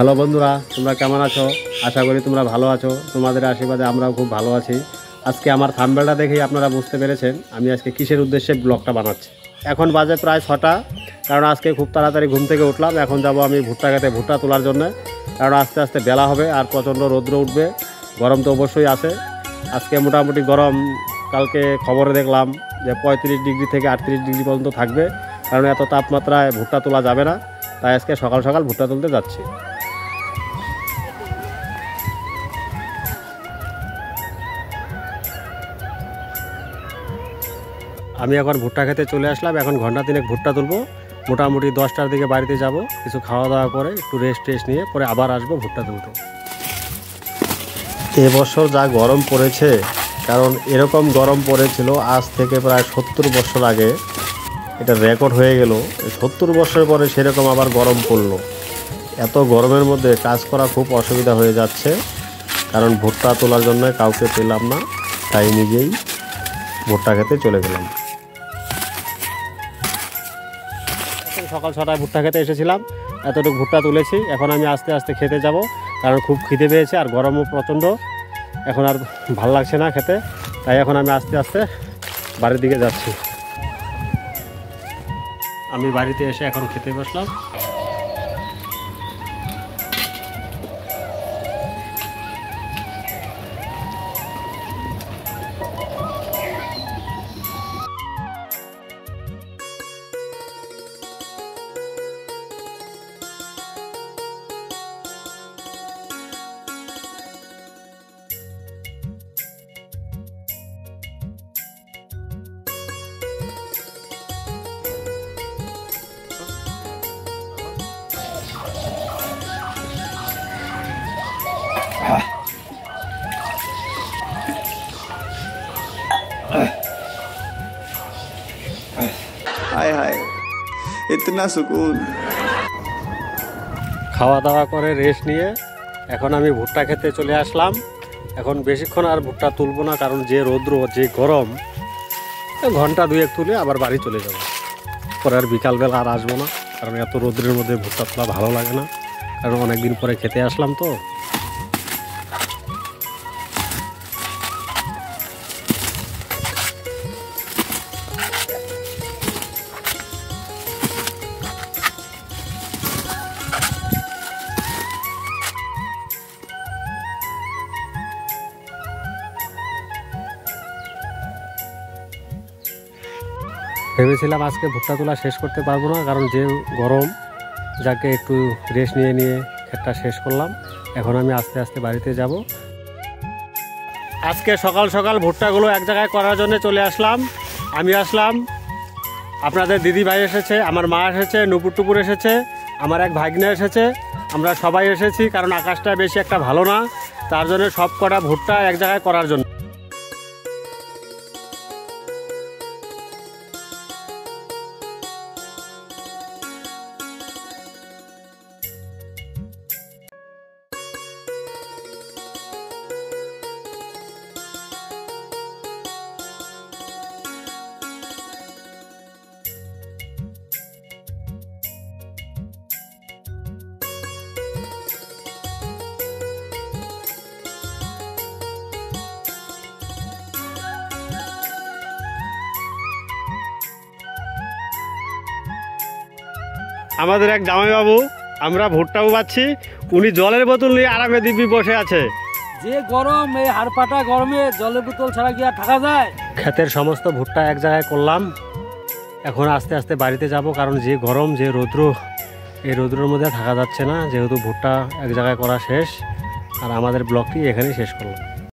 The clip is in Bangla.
হ্যালো বন্ধুরা, তোমরা কেমন আছো? আশা করি তোমরা ভালো আছো। তোমাদের আশীর্বাদে আমরাও খুব ভালো আছি। আজকে আমার থাম্বনেলটা দেখেই আপনারা বুঝতে পেরেছেন আমি আজকে কিসের উদ্দেশ্যে ব্লগটা বানাচ্ছি। এখন বাজে প্রায় 6টা, কারণ আজকে খুব তাড়াতাড়ি ঘুম থেকে উঠলাম। এখন যাব আমি ভুট্টা খেতে ভুট্টা তোলার জন্য, কারণ আস্তে আস্তে বেলা হবে আর প্রচণ্ড রৌদ্র উঠবে। গরম তো অবশ্যই আছে। আজকে মোটামুটি গরম, কালকে খবরে দেখলাম যে 35 ডিগ্রি থেকে 38 ডিগ্রি পর্যন্ত থাকবে, কারণ এত তাপমাত্রায় ভুট্টা তোলা যাবে না। তাই আজকে সকাল সকাল ভুট্টা তুলতে যাচ্ছি। আমি এখন ভুট্টা খেতে চলে আসলাম। এখন ঘন্টা 3 ভুট্টা তুলবো। মোটামুটি 10টার দিকে বাড়িতে যাব, কিছু খাওয়া দাওয়া করে একটু রেস্ট নিয়ে পরে আবার আসবো ভুট্টা তুলতে। এবছর যা গরম পড়েছে, কারণ এরকম গরম পড়েছিল আজ থেকে প্রায় 70 বছর আগে। এটা রেকর্ড হয়ে গেল। 70 বছর পরে সেরকম আবার গরম পড়লো। এত গরমের মধ্যে কাজ করা খুব অসুবিধা হয়ে যাচ্ছে, কারণ ভুট্টা তোলার জন্য কাউকে পেলাম না, তাই নিজেই ভুট্টা খেতে চলে গেলাম। সকাল 6টায় ভুট্টা খেতে এসেছিলাম, এতটুকু ভুট্টা তুলেছি। এখন আমি আস্তে আস্তে খেতে যাব, কারণ খুব খিদে পেয়েছে আর গরমও প্রচণ্ড। এখন আর ভাল লাগছে না খেতে, তাই এখন আমি আস্তে আস্তে বাড়ির দিকে যাচ্ছি। আমি বাড়িতে এসে এখন খেতে বসলাম। हाय हाय इतना सुकून। খাওয়া দাওয়া করে রেস্ট নিয়ে এখন আমি ভুট্টা খেতে চলে আসলাম। এখন বেশিক্ষণ আর ভুট্টা তুলবো না, কারণ যে রৌদ্র যে গরম, ঘন্টা 2 তুলে আবার বাড়ি চলে যাব। পরে আর বিকালবেলা আর আসবো না, কারণ এত রৌদ্রের মধ্যে ভুট্টা তোলা ভালো লাগে না, কারণ অনেকদিন পরে খেতে আসলাম তো। ভেবেছিলাম আজকে ভুট্টা তোলা শেষ করতে পারবো না, কারণ যে গরম, যাকে একটু রেস্ট নিয়ে খেতটা শেষ করলাম। এখন আমি আস্তে আস্তে বাড়িতে যাব। আজকে সকাল সকাল ভুট্টাগুলো এক জায়গায় করার জন্য চলে আসলাম। আমি আসলাম, আপনাদের দিদি ভাই এসেছে, আমার মা এসেছে, নুপুর টুপুর এসেছে, আমার এক ভাগ্নে এসেছে, আমরা সবাই এসেছি। কারণ আকাশটা বেশি একটা ভালো না, তার জন্য সব কটা ভুট্টা এক জায়গায় করার জন্য। আমাদের এক জামাইবাবু, আমরা ভুট্টাও পাচ্ছি, উনি জলের বোতল নিয়ে আরামে দিব্যি বসে আছে। যে গরম, এই হাড়পাটা গরমে জলের বোতল ছাড়া কি আর থাকা যায়? ক্ষেতের সমস্ত ভুট্টা এক জায়গায় করলাম। এখন আস্তে আস্তে বাড়িতে যাব, কারণ যে গরম, যে রৌদ্র, এই রৌদ্রের মধ্যে থাকা যাচ্ছে না। যেহেতু ভুট্টা এক জায়গায় করা শেষ, আর আমাদের ব্লগটি এখানেই শেষ করলাম।